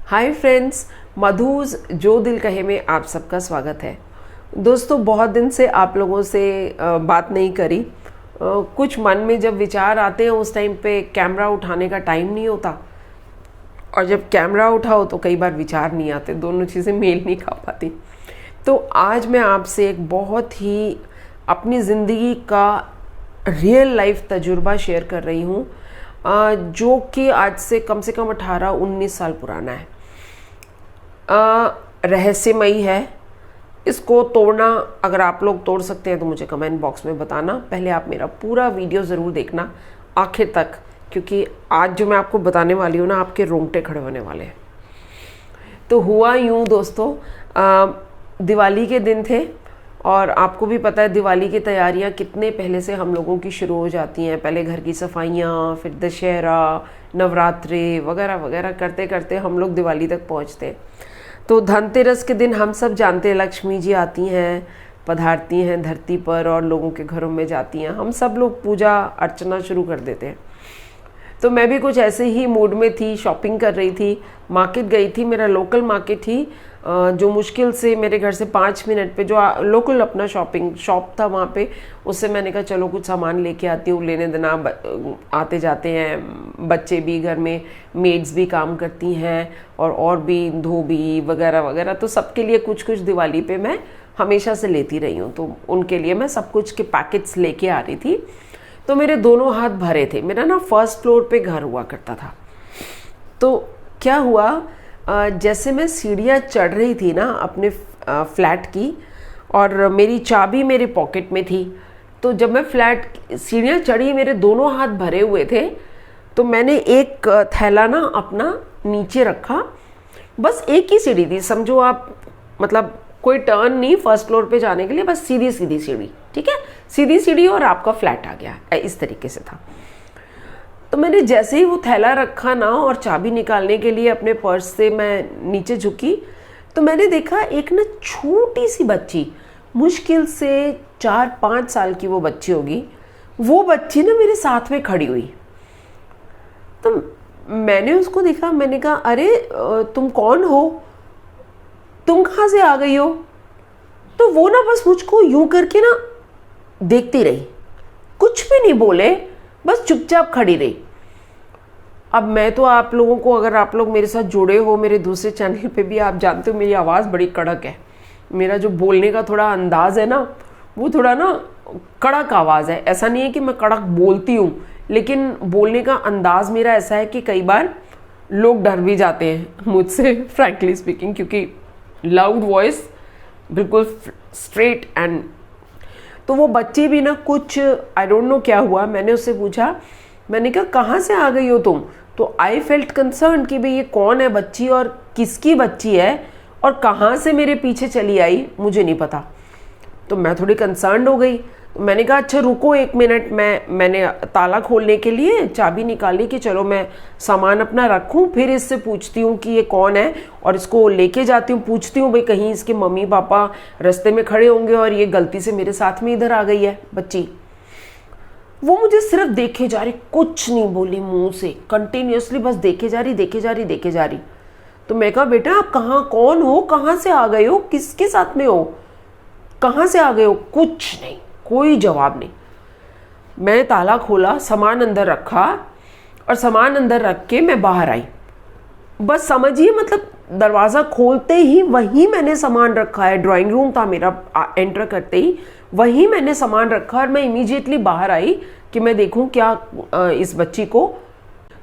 Hi friends, Madhu's जो दिल कहे में आप सबका स्वागत है। दोस्तों, बहुत दिन से आप लोगों से बात नहीं करी। कुछ मन में जब विचार आते हैं उस टाइम पे कैमरा उठाने का टाइम नहीं होता, और जब कैमरा उठाओ तो कई बार विचार नहीं आते, दोनों चीज़ें मेल नहीं खा पाती। तो आज मैं आपसे एक बहुत ही अपनी ज़िंदगी का रियल लाइफ तजुर्बा शेयर कर रही हूँ, जो कि आज से कम 18-19 साल पुराना है। रहस्यमयी है। इसको तोड़ना अगर आप लोग तोड़ सकते हैं तो मुझे कमेंट बॉक्स में बताना। पहले आप मेरा पूरा वीडियो ज़रूर देखना आखिर तक, क्योंकि आज जो मैं आपको बताने वाली हूँ ना, आपके रोंगटे खड़े होने वाले हैं। तो हुआ यूँ दोस्तों, दिवाली के दिन थे और आपको भी पता है दिवाली की तैयारियां कितने पहले से हम लोगों की शुरू हो जाती हैं। पहले घर की सफाइयां, फिर दशहरा, नवरात्रि वगैरह वगैरह करते करते हम लोग दिवाली तक पहुंचते हैं। तो धनतेरस के दिन हम सब जानते हैं लक्ष्मी जी आती हैं, पधारती हैं धरती पर और लोगों के घरों में जाती हैं। हम सब लोग पूजा अर्चना शुरू कर देते हैं। तो मैं भी कुछ ऐसे ही मूड में थी, शॉपिंग कर रही थी, मार्केट गई थी। मेरा लोकल मार्केट ही जो मुश्किल से मेरे घर से 5 मिनट पे जो लोकल अपना शॉपिंग शॉप था वहाँ पे, उससे मैंने कहा चलो कुछ सामान लेके आती हूँ, लेने देना आते जाते हैं। बच्चे भी घर में, मेड्स भी काम करती हैं और भी धोबी वगैरह वगैरह, तो सबके लिए कुछ कुछ दिवाली पे मैं हमेशा से लेती रही हूँ। तो उनके लिए मैं सब कुछ के पैकेट्स लेके आ रही थी। तो मेरे दोनों हाथ भरे थे। मेरा ना फर्स्ट फ्लोर पे घर हुआ करता था। तो क्या हुआ, जैसे मैं सीढ़ियाँ चढ़ रही थी ना अपने फ्लैट की, और मेरी चाबी मेरे पॉकेट में थी, तो जब मैं फ्लैट सीढ़ियाँ चढ़ी, मेरे दोनों हाथ भरे हुए थे, तो मैंने एक थैला ना अपना नीचे रखा। बस एक ही सीढ़ी थी, समझो आप, मतलब कोई टर्न नहीं फर्स्ट फ्लोर पे जाने के लिए, बस सीधी सीधी सीढ़ी, ठीक है, सीधी सीढ़ी और आपका फ्लैट आ गया, इस तरीके से था। तो मैंने जैसे ही वो थैला रखा ना और चाबी निकालने के लिए अपने पर्स से मैं नीचे झुकी, तो मैंने देखा एक ना छोटी सी बच्ची, मुश्किल से 4-5 साल की वो बच्ची होगी, वो बच्ची ना मेरे साथ में खड़ी हुई। तो मैंने उसको देखा, मैंने कहा अरे तुम कौन हो, तुम कहाँ से आ गई हो? तो वो ना बस मुझको यूं करके ना देखती रही, कुछ भी नहीं बोले, बस चुपचाप खड़ी रही। अब मैं तो आप लोगों को, अगर आप लोग मेरे साथ जुड़े हो मेरे दूसरे चैनल पे भी, आप जानते हो मेरी आवाज़ बड़ी कड़क है। मेरा जो बोलने का थोड़ा अंदाज़ है ना, वो थोड़ा ना कड़क आवाज़ है। ऐसा नहीं है कि मैं कड़क बोलती हूँ, लेकिन बोलने का अंदाज़ मेरा ऐसा है कि कई बार लोग डर भी जाते हैं मुझसे, फ्रैंकली स्पीकिंग, क्योंकि लाउड वॉइस, बिल्कुल स्ट्रेट एंड। तो वो बच्ची भी ना कुछ, आई डोंट नो क्या हुआ, मैंने उससे पूछा, मैंने कहा कहाँ से आ गई हो तुम? तो आई फेल्ट कंसर्न कि भाई ये कौन है बच्ची और किसकी बच्ची है और कहाँ से मेरे पीछे चली आई, मुझे नहीं पता। तो मैं थोड़ी कंसर्न हो गई। तो मैंने कहा अच्छा रुको 1 मिनट, मैंने ताला खोलने के लिए चाबी निकाली कि चलो मैं सामान अपना रखूं, फिर इससे पूछती हूँ कि ये कौन है, और इसको लेके जाती हूँ, पूछती हूँ भाई कहीं इसके मम्मी पापा रास्ते में खड़े होंगे और ये गलती से मेरे साथ में इधर आ गई है बच्ची। वो मुझे सिर्फ देखे जा रही, कुछ नहीं बोली मुंह से, कंटिन्यूसली बस देखे जा रही देखे जा रही देखे जा रही। तो मैं कहा बेटा आप कहाँ, कौन हो, कहाँ से आ गए हो, किसके साथ में हो, कहाँ से आ गए हो? कुछ नहीं, कोई जवाब नहीं। मैं ताला खोला, सामान अंदर रखा, और सामान अंदर रख के मैं बाहर आई। बस समझिए, मतलब दरवाज़ा खोलते ही वहीं मैंने सामान रखा है, ड्राइंग रूम था मेरा, एंटर करते ही वहीं मैंने सामान रखा, और मैं इमीडिएटली बाहर आई कि मैं देखूं क्या इस बच्ची को।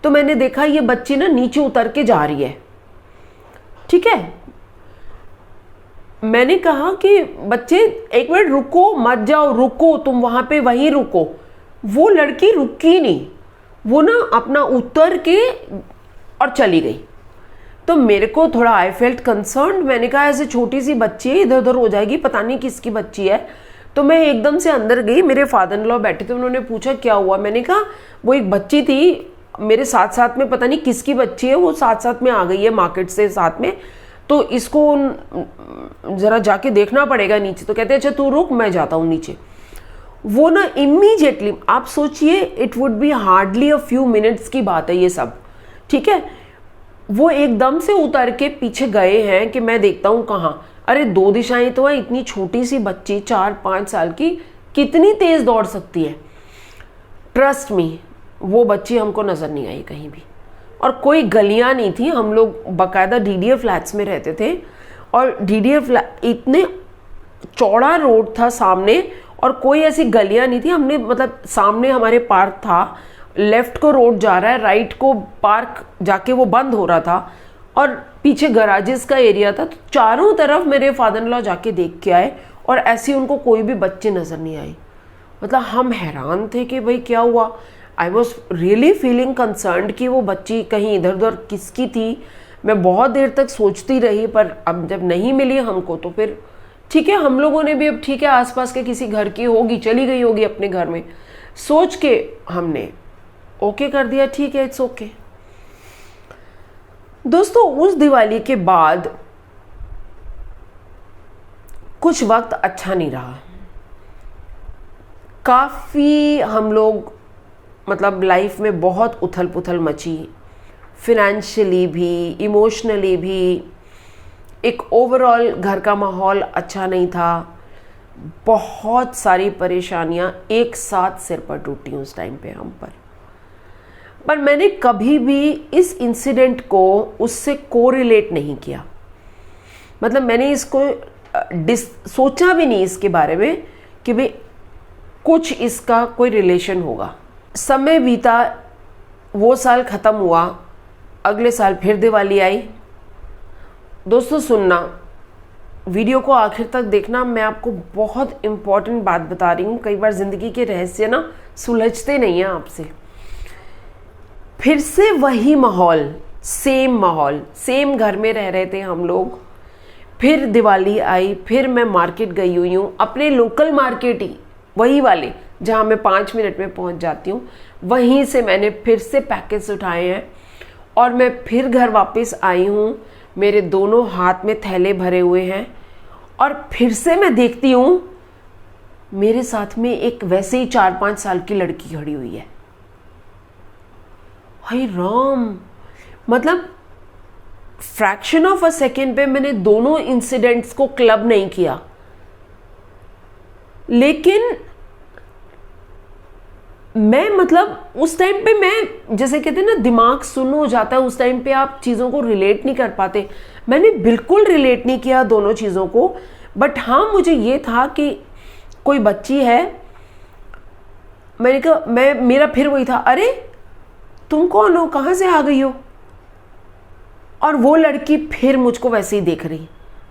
तो मैंने देखा ये बच्ची ना नीचे उतर के जा रही है, ठीक है। मैंने कहा कि बच्चे 1 मिनट रुको, मत जाओ, रुको, तुम वहां पे वहीं रुको। वो लड़की रुकी नहीं, वो ना अपना उतर के और चली गई। तो मेरे को थोड़ा आई फेल्ट कंसर्न। मैंने कहा ऐसे छोटी सी बच्ची है, इधर उधर हो जाएगी, पता नहीं किसकी बच्ची है। तो मैं एकदम से अंदर गई, मेरे फादर इन लॉ बैठे थे, उन्होंने पूछा क्या हुआ। मैंने कहा वो एक बच्ची थी मेरे साथ साथ में, पता नहीं किसकी बच्ची है, वो साथ साथ में आ गई है मार्केट से साथ में, तो इसको जरा जाके देखना पड़ेगा नीचे। तो कहते अच्छा तू रुक, मैं जाता हूँ नीचे। वो ना इमीडिएटली, आप सोचिए, it would be hardly a few minutes की बात है ये सब, ठीक है। वो एकदम से उतर के पीछे गए हैं कि मैं देखता हूँ कहाँ। अरे 2 दिशाएं तो है, इतनी छोटी सी बच्ची 4-5 साल की कितनी तेज दौड़ सकती है। ट्रस्ट मी, वो बच्ची हमको नजर नहीं आई कहीं भी, और कोई गलियां नहीं थी। हम लोग बाकायदा डीडीए फ्लैट्स में रहते थे, और डीडीए फ्लैट इतने चौड़ा रोड था सामने, और कोई ऐसी गलियां नहीं थी। हमने मतलब सामने हमारे पार्क था, लेफ्ट को रोड जा रहा है, राइट को पार्क जाके वो बंद हो रहा था, और पीछे गराजेस का एरिया था। तो चारों तरफ मेरे फादर इन लॉ जाके देख के आए, और ऐसी उनको कोई भी बच्चे नजर नहीं आई। मतलब हम हैरान थे कि भाई क्या हुआ। I was really feeling concerned कि वो बच्ची कहीं इधर उधर किसकी थी। मैं बहुत देर तक सोचती रही, पर अब जब नहीं मिली हमको तो फिर ठीक है, हम लोगों ने भी अब ठीक है आसपास के किसी घर की होगी, चली गई होगी अपने घर में, सोच के हमने ओके कर दिया, ठीक है इट्स ओके। दोस्तों उस दिवाली के बाद कुछ वक्त अच्छा नहीं रहा। काफ़ी हम लोग मतलब लाइफ में बहुत उथल पुथल मची, फिनेंशियली भी, इमोशनली भी। एक ओवरऑल घर का माहौल अच्छा नहीं था। बहुत सारी परेशानियां एक साथ सिर पर टूटी उस टाइम पे हम पर मैंने कभी भी इस इंसिडेंट को उससे कोरिलेट नहीं किया। मतलब मैंने इसको सोचा भी नहीं इसके बारे में कि भाई कुछ इसका कोई रिलेशन होगा। समय बीता, वो साल ख़त्म हुआ, अगले साल फिर दिवाली आई। दोस्तों सुनना, वीडियो को आखिर तक देखना, मैं आपको बहुत इम्पॉर्टेंट बात बता रही हूँ। कई बार ज़िंदगी के रहस्य ना सुलझते नहीं हैं आपसे। फिर से वही माहौल, सेम घर में रह रहे थे हम लोग। फिर दिवाली आई, फिर मैं मार्केट गई हुई हूँ, अपने लोकल मार्केट ही, वही वाले जहाँ मैं 5 मिनट में पहुँच जाती हूँ। वहीं से मैंने फिर से पैकेट्स उठाए हैं, और मैं फिर घर वापस आई हूँ। मेरे दोनों हाथ में थैले भरे हुए हैं, और फिर से मैं देखती हूँ मेरे साथ में एक वैसे ही 4-5 साल की लड़की खड़ी हुई है। हाय राम, मतलब फ्रैक्शन ऑफ अ सेकेंड पे मैंने दोनों इंसिडेंट्स को क्लब नहीं किया, लेकिन मैं मतलब उस टाइम पे मैं जैसे कहते हैं ना दिमाग सुन्न हो जाता है, उस टाइम पे आप चीज़ों को रिलेट नहीं कर पाते। मैंने बिल्कुल रिलेट नहीं किया दोनों चीज़ों को, बट हाँ मुझे ये था कि कोई बच्ची है। मैंने कहा मेरा फिर वही था, अरे तुम कौन हो, कहाँ से आ गई हो। और वो लड़की फिर मुझको वैसे ही देख रही।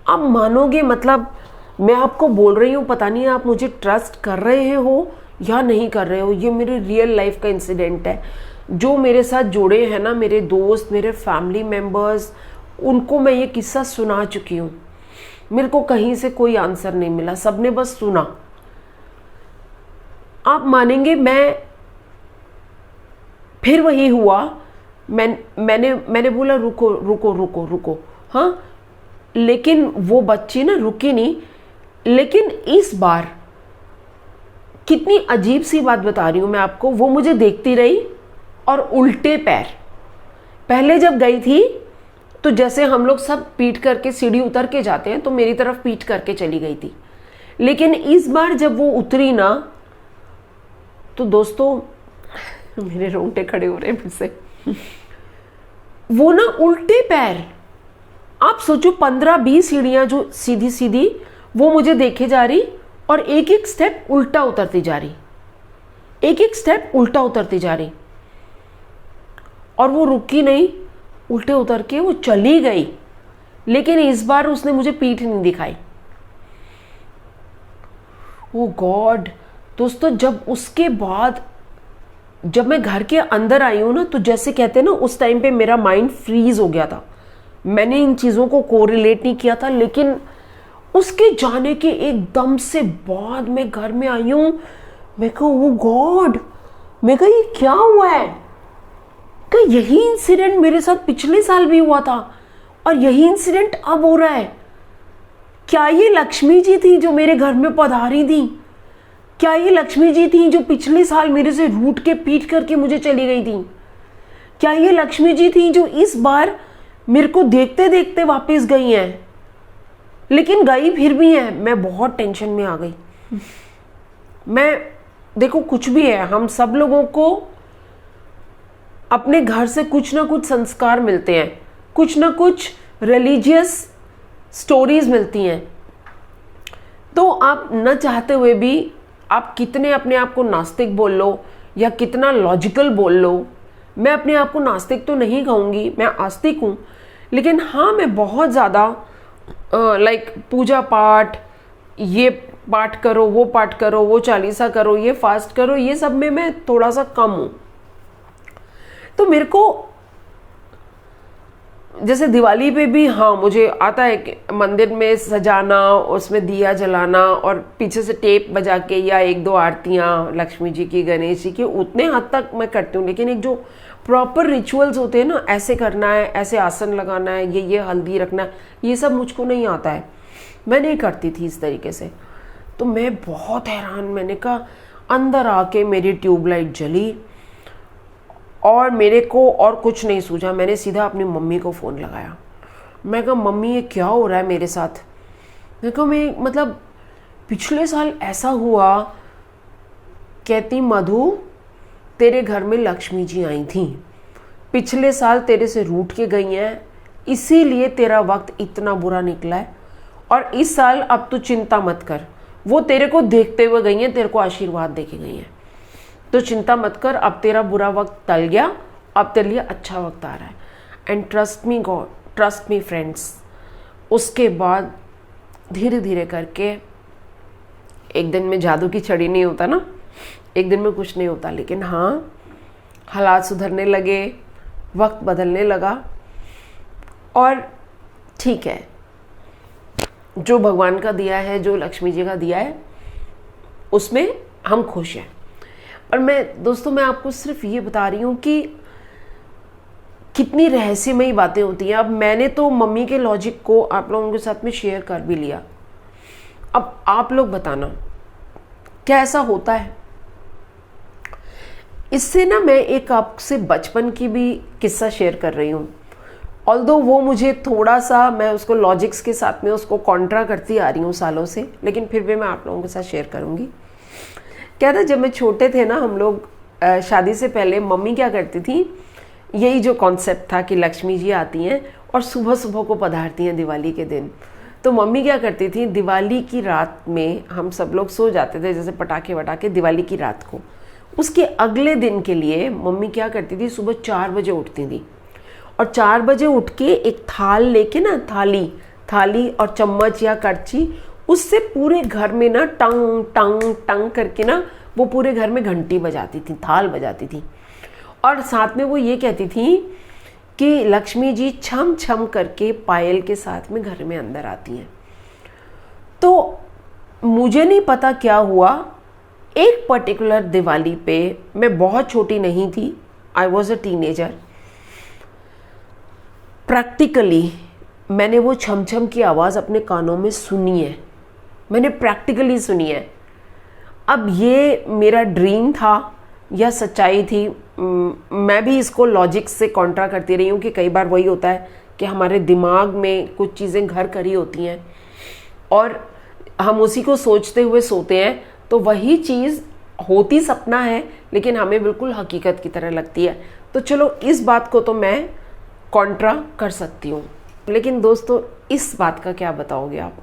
आप मानोगे, मतलब मैं आपको बोल रही हूँ, पता नहीं आप मुझे ट्रस्ट कर रहे हो या नहीं कर रहे हो। ये मेरे रियल लाइफ का इंसिडेंट है। जो मेरे साथ जुड़े हैं ना, मेरे दोस्त, मेरे फैमिली मेम्बर्स, उनको मैं ये किस्सा सुना चुकी हूँ। मेरे को कहीं से कोई आंसर नहीं मिला, सबने बस सुना। आप मानेंगे, मैं फिर वही हुआ। मैंने बोला रुको रुको रुको रुको, हाँ, लेकिन वो बच्ची ना रुकी नहीं। लेकिन इस बार कितनी अजीब सी बात बता रही हूँ मैं आपको, वो मुझे देखती रही और उल्टे पैर। पहले जब गई थी तो जैसे हम लोग सब पीट करके सीढ़ी उतर के जाते हैं, तो मेरी तरफ पीट करके चली गई थी। लेकिन इस बार जब वो उतरी ना, तो दोस्तों मेरे रोंगटे खड़े हो रहे हैं फिर से। वो ना उल्टे पैर, आप सोचो 15-20 सीढ़ियां जो सीधी सीधी, वो मुझे देखे जा रही, और एक एक स्टेप उल्टा उतरती जा रही, एक एक स्टेप उल्टा उतरती जा रही। और वो रुकी नहीं, उल्टे उतर के वो चली गई। लेकिन इस बार उसने मुझे पीठ नहीं दिखाई। ओ गॉड दोस्तों, जब उसके बाद जब मैं घर के अंदर आई हूं ना, तो जैसे कहते हैं ना, उस टाइम पे मेरा माइंड फ्रीज हो गया था। मैंने इन चीज़ों को कोरिलेट नहीं किया था, लेकिन उसके जाने के एकदम से बाद मैं घर में आई हूँ। मैं कहा ओ गॉड, मैं कहा ये क्या हुआ है। कि यही इंसिडेंट मेरे साथ पिछले साल भी हुआ था, और यही इंसिडेंट अब हो रहा है। क्या ये लक्ष्मी जी थी जो मेरे घर में पधारी थी? क्या ये लक्ष्मी जी थी जो पिछले साल मेरे से रूठ के पीट करके मुझे चली गई थी? क्या ये लक्ष्मी जी थी जो इस बार मेरे को देखते देखते वापस गई हैं, लेकिन गई फिर भी हैं। मैं बहुत टेंशन में आ गई। मैं देखो, कुछ भी है, हम सब लोगों को अपने घर से कुछ ना कुछ संस्कार मिलते हैं, कुछ ना कुछ रिलीजियस स्टोरीज मिलती हैं। तो आप न चाहते हुए भी, आप कितने अपने आप को नास्तिक बोल लो या कितना लॉजिकल बोल लो, मैं अपने आप को नास्तिक तो नहीं कहूँगी, मैं आस्तिक हूँ। लेकिन हाँ, मैं बहुत ज़्यादा लाइक पूजा पाठ, ये पाठ करो, वो पाठ करो, वो चालीसा करो, ये फास्ट करो, ये सब में मैं थोड़ा सा कम हूँ। तो मेरे को जैसे दिवाली पे भी, हाँ, मुझे आता है कि मंदिर में सजाना, उसमें दिया जलाना और पीछे से टेप बजा के या एक दो आरतियाँ लक्ष्मी जी की, गणेश जी की, उतने हद तक मैं करती हूँ। लेकिन एक जो प्रॉपर रिचुअल्स होते हैं ना, ऐसे करना है, ऐसे आसन लगाना है, ये हल्दी रखना है, ये सब मुझको नहीं आता है, मैं नहीं करती थी इस तरीके से। तो मैं बहुत हैरान, मैंने कहा, अंदर आके मेरी ट्यूबलाइट जली और मेरे को और कुछ नहीं सूझा। मैंने सीधा अपनी मम्मी को फ़ोन लगाया। मैं कहा, मम्मी ये क्या हो रहा है मेरे साथ? मैं कहा, मैं मतलब पिछले साल ऐसा हुआ। कहती, मधु तेरे घर में लक्ष्मी जी आई थी, पिछले साल तेरे से रूठ के गई हैं, इसीलिए तेरा वक्त इतना बुरा निकला है। और इस साल अब तू चिंता मत कर, वो तेरे को देखते हुए गई हैं, तेरे को आशीर्वाद दे के गई हैं, तो चिंता मत कर, अब तेरा बुरा वक्त टल गया, अब तेरे लिए अच्छा वक्त आ रहा है। And trust me God, trust me friends, उसके बाद धीरे धीरे करके, एक दिन में जादू की छड़ी नहीं होता ना, एक दिन में कुछ नहीं होता, लेकिन हाँ, हालात सुधरने लगे, वक्त बदलने लगा। और ठीक है, जो भगवान का दिया है, जो लक्ष्मी जी का दिया है, उसमें हम खुश हैं। और मैं दोस्तों, मैं आपको सिर्फ ये बता रही हूँ कि कितनी रहस्यमयी बातें होती हैं। अब मैंने तो मम्मी के लॉजिक को आप लोगों के साथ में शेयर कर भी लिया। अब आप लोग बताना क्या ऐसा होता है। इससे ना मैं एक आपसे बचपन की भी किस्सा शेयर कर रही हूँ। ऑल्दो वो मुझे थोड़ा सा, मैं उसको लॉजिक्स के साथ में उसको कॉन्ट्रा करती आ रही हूँ सालों से, लेकिन फिर भी मैं आप लोगों के साथ शेयर करूँगी। क्या था, जब मैं छोटे थे ना, हम लोग शादी से पहले मम्मी क्या करती थी, यही जो कॉन्सेप्ट था कि लक्ष्मी जी आती हैं और सुबह सुबह को पधारती हैं दिवाली के दिन। तो मम्मी क्या करती थी, दिवाली की रात में हम सब लोग सो जाते थे, जैसे पटाखे वटाखे, दिवाली की रात को। उसके अगले दिन के लिए मम्मी क्या करती थी, सुबह 4 बजे उठती थी और 4 बजे उठ के एक थाल लेके ना, थाली और चम्मच या करछी, उससे पूरे घर में ना टंग टंग टंग करके ना, वो पूरे घर में घंटी बजाती थी, थाल बजाती थी। और साथ में वो ये कहती थी कि लक्ष्मी जी छम छम करके पायल के साथ में घर में अंदर आती हैं। तो मुझे नहीं पता क्या हुआ, एक पर्टिकुलर दिवाली पे, मैं बहुत छोटी नहीं थी, I was a teenager, practically मैंने वो छम छम की आवाज़ अपने कानों में सुनी है, मैंने प्रैक्टिकली सुनी है। अब ये मेरा ड्रीम था या सच्चाई थी, मैं भी इसको लॉजिक से कॉन्ट्रा करती रही हूँ कि कई बार वही होता है कि हमारे दिमाग में कुछ चीज़ें घर करी होती हैं और हम उसी को सोचते हुए सोते हैं, तो वही चीज़ होती सपना है, लेकिन हमें बिल्कुल हकीकत की तरह लगती है। तो चलो, इस बात को तो मैं कॉन्ट्रा कर सकती हूँ, लेकिन दोस्तों इस बात का क्या बताओगे आप?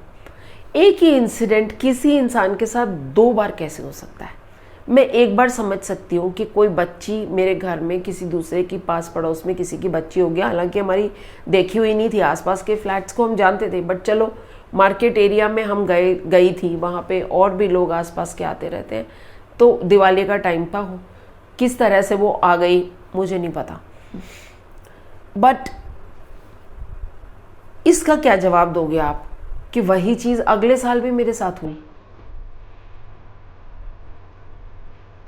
एक ही इंसिडेंट किसी इंसान के साथ 2 बार कैसे हो सकता है? मैं एक बार समझ सकती हूँ कि कोई बच्ची मेरे घर में किसी दूसरे की पास पड़ोस में किसी की बच्ची हो गया, हालांकि हमारी देखी हुई नहीं थी, आसपास के फ्लैट्स को हम जानते थे, बट चलो मार्केट एरिया में हम गई थी, वहाँ पे और भी लोग आसपास के आते रहते हैं, तो दिवाली का टाइम था, किस तरह से वो आ गई मुझे नहीं पता। बट इसका क्या जवाब दोगे आप कि वही चीज़ अगले साल भी मेरे साथ हुई?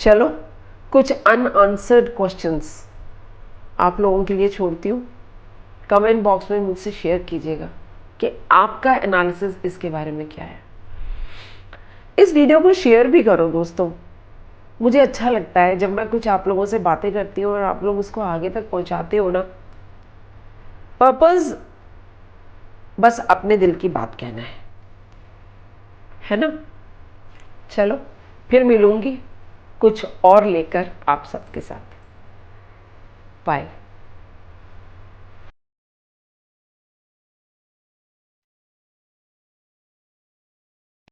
चलो, कुछ अनआंसर्ड क्वेश्चंस आप लोगों के लिए छोड़ती हूँ, कमेंट बॉक्स में मुझसे शेयर कीजिएगा कि आपका एनालिसिस इसके बारे में क्या है। इस वीडियो को शेयर भी करो दोस्तों, मुझे अच्छा लगता है जब मैं कुछ आप लोगों से बातें करती हूँ और आप लोग उसको आगे तक पहुँचाते हो ना, पर्पस बस अपने दिल की बात कहना है ना। चलो फिर मिलूंगी कुछ और लेकर आप सबके साथ। बाय।